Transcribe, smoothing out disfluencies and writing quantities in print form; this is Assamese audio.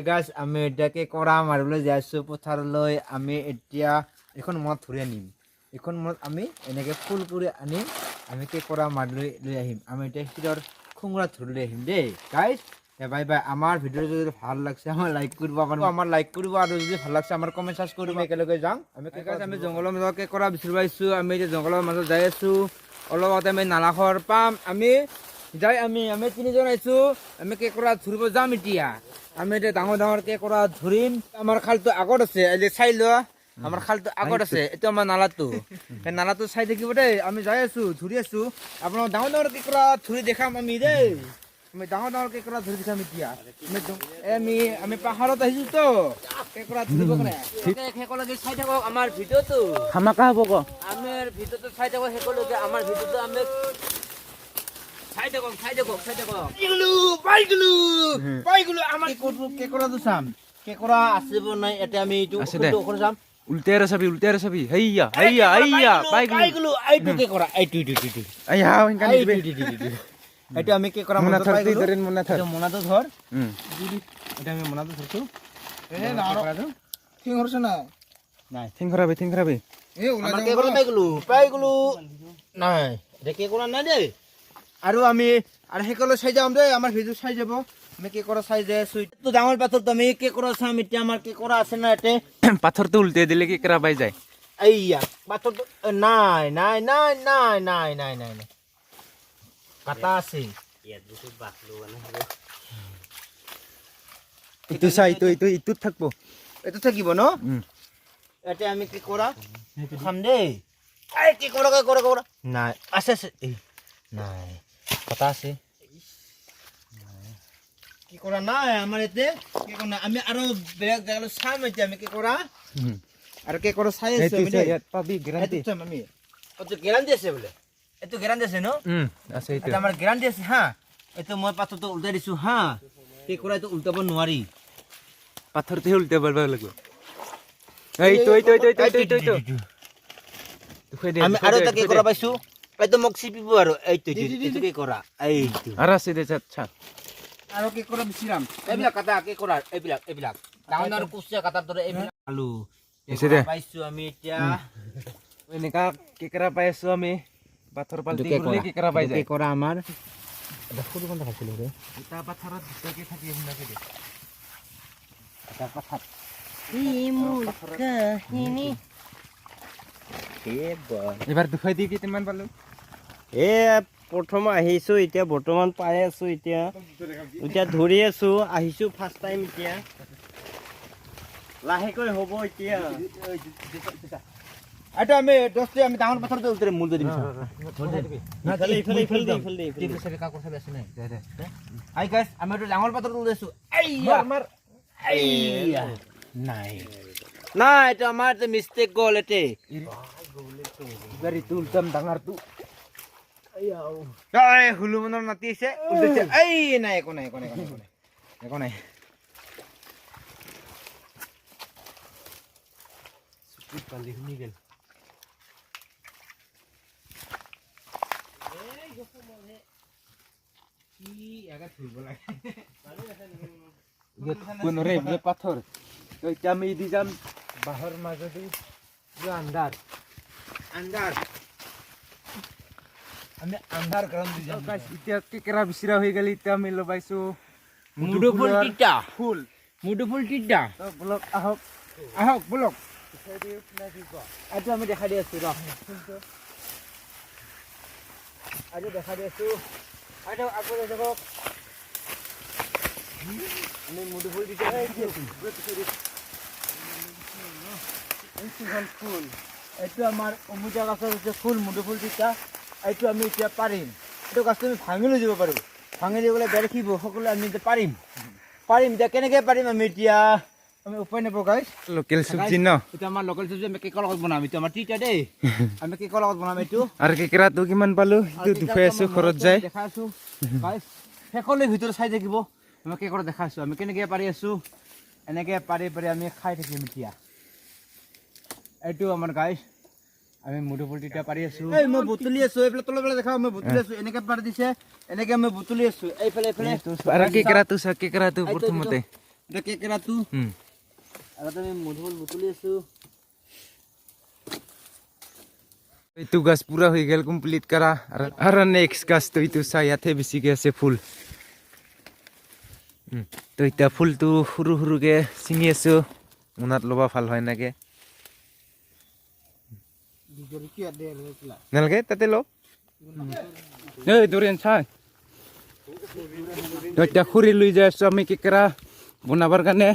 গাইস আমি এটাকে কৰা মাৰিবলৈ যাইছো পথাৰলৈ আমি এতিয়া এখন মত ধৰি আনিম এখন মত আমি এনেকে ফুল কৰি আনিম আমি কে কৰা মাৰিলৈ লৈ আহিম আমি এটা হিৰৰ খুংৰা ধৰি আহিম দেই গাইস বাই বাই আমাৰ ভিডিও যদি ভাল লাগছে আমাৰ লাইক কৰিব আমাৰ লাইক কৰিব আৰু যদি ভাল লাগছে আমাৰ কমেন্ট সাৰ্চ কৰিব একেলগে যাম আমি গাইস আমি জংগলৰ মাজত কে কৰা বিচাৰি পাইছো আমি এতিয়া জংগলৰ মাজত যাই আছো অলপতে আমি নালাখৰ পাম আমি যাই আমি তিনিজন আইছো আমি কে কৰা ধৰিব যাম এতিয়া আমি এটা ডাঙৰ ডাঙৰ কে কৰা ধৰিম আমাৰ খালটো আগত আছে এই যে চাই লোৱা আমাৰ খালটো আগত আছে এটা আমাৰ নালাটো এই নালাটো চাই থাকিব দেই আমি যাই আছো ধৰি আছো আপোনাক ডাঙৰ ডাঙৰ কে কৰা ধৰি দেখাম আমি দেই আমি ডাঙৰ ডাঙৰ কে কৰা ধৰি দেখাম এতিয়া আমি পাহাৰত আহিছো তো কে কৰা ধৰিব কাৰণে হেকলগে চাই থাকক আমাৰ ভিডিওটো ধামাকা হ'ব ক আমাৰ ভিডিওটো চাই থাকক হেকলগে আমাৰ ভিডিওটো আমি খাই দেখো পাইগলো আমাৰ কে কৰা তো চাম কে কৰা আসিব নাই এতে আমি ইটো ওখৰ চাম উল্টাৰে চাবি হেইয়া পাইগলো আইটো কে কৰা আইটো আইয়া ইনকান দিবে এইটো আমি কে কৰা মনা ধৰতি ধৰেন মনাটো ধৰ এটা আমি মনাটো ধৰছো এ না ঠিক হৰছ না নাই থিং খৰাবে এ ওলা কে কৰা পাইগলো নাই এটা কে কৰা নাই দেই আৰু আমি আৰু হেকলৈ চাই যাম দেই আমাৰ ভিডিও চাই যাব আমি কে কৰা চাই যায় সুইটো ডাঙৰ পাথৰ তুমি কে কৰা চাম এতিয়া আমাৰ কে কৰা আছে না এতে পাথৰটো উল্টে দিলে কি কৰা পাই যায় আইয়া পাথৰ নাই কাটা আছে ইয়াত দুটো বাকলো মানে ইটো চাই ইটো থাকবো এটো থাকিব ন এতে আমি কি কৰা খাম দেই এই কি কৰা নাই আছে নাই কথা আছে কি কৰা নাই আমাৰ এতে কি কৰা আমি আৰু বেলেগ জায়গালৈ চাম এতিয়া আমি কি কৰা আৰু কি কৰা চাই আছো আমি ইয়াত পাবি গ্যাৰান্টি আমি অত গ্যাৰান্টি আছে বলে এটো গ্যাৰান্টি আছে ন আছে এটা আমাৰ গ্যাৰান্টি আছে হা এটো মই পাথৰটো উল্টাই দিছো হা কি কৰা এটো উল্টাব নোৱাৰি পাথৰটো উল্টে পাৰবা লাগব এই তো আমি আৰু এটা কি কৰা পাইছো এইটো মোক চিপিব আৰু এইটো কি কৰা এইটো আৰ আছে দে আচ্ছা আৰু কি কৰা বিচিৰাম এইবিলাক কাটা কি কৰা এইবিলাক ডাঙৰ কুচিয়া কাটাৰ দৰে এইবিলাক আলু এসে দে পাইছো আমি এতিয়া এনেকা কেকৰা পাইছো আমি পাথৰ পালটি কৰি কেকৰা পাই যায় কি কৰা আমাৰ এটা সৰু কোনটা খাইছিল ৰে এটা পাথৰত দুটাকে থাকি এনেকে দে এটা পাথৰ কাহিনী এবাৰ দুখাই দি কিমান পালো এ প্ৰথম আহিছো এতিয়া বৰ্তমান পাই আছো এতিয়া ধৰি আছো আহিছো ফাৰ্ষ্ট টাইম এতিয়া লাহেকৈ হ'ব এতিয়া এটা আমি দস্তে আমি ডাঙৰ পাথৰটো উতৰে মূল দিম ইফালে সবে কাকো সবে আছে নাই আই গাইস আমি এটা ডাঙৰ পাথৰটো লৈছো মাৰ নাই এটা আমাৰ মিস্টেক গল এতে গাড়ি তুলতাম ডাঙৰটো এই হুলুমনৰ নাতি আছে উল্টেছে এই নাই একো নাই সুপিত পালি শুনি গেল কি আগা থুইব লাগে কোনৰে বে পাথৰ তো এতিয়া আমি দি যাম বাহৰ মাজদি আন্ধাৰ আমি আন্ধাৰ গ্ৰাম দি যাম এতিয়া কেকেৰা বিচৰা হৈ গেল এতিয়া আমি লবাইছো মুডুফুল তিতা ফুল মুডুফুল তিতা তো ব্লক আহক বলক এইটো আমি দেখা দি আছো এইটো আগলৈ যাওক আমি মুডুফুল তিতা ফুল এইটো আমাৰ অমিতা গছৰ হৈছে ফুল মুডুফুল তিতা এইটো আমি এতিয়া পাৰিম এইটো গছটো আমি ভাঙি লৈ যাব পাৰোঁ ভাঙি লৈ গ'লে বেৰখিব সকলো আমি এতিয়া পাৰিম এতিয়া কেনেকৈ পাৰিম আমি এতিয়া আমি উপায় নাপাওঁ গাইছ লোকেল চব্জি ন এটা আমাৰ লোকেল চব্জি আমি কেকৰ লগত বনাম এইটো আমাৰ তিতা দেই আমি কেকৰ লগত বনাম এইটো আৰু কেকেৰাটো কিমান পালো এইটো দুখাই আছো ঘৰত যায় দেখা আছো গাইছ সকলোৱে ভিতৰত চাই থাকিব আমি কেকৰ দেখা আছো আমি কেনেকৈ পাৰি আছো এনেকৈ পাৰি আমি খাই থাকিম এতিয়া এইটো আমাৰ গাইছ আমি মুডুফুল তিতা পাৰি আছো এই মই বুটলি আছো এইফালে তলফালে দেখাও মই বুটলি আছো এনেকৈ পাৰি দিছে এনেকৈ আমি বুটলি আছো এইফালে আৰু কেকেৰাটো প্ৰথমতে এটা কেকেৰাটো হুম আৰু আমি মধুল বুটলি আছো এইটো গাছ পুৰা হৈ গেল কমপ্লিট কৰা আৰু নেক্সট গাছটো এইটো চাই ইয়াতে বেছিকে আছে ফুল তো এতিয়া ফুলটো সৰু সৰুকে ছিঙি আছো মনত ল'বা ভাল হয় নাকে নালাগে তাতে ল এই দৰিয়ান চাই তো এতিয়া খুৰি লৈ যাই আছো আমি কেকেৰা বনাবৰ কাৰণে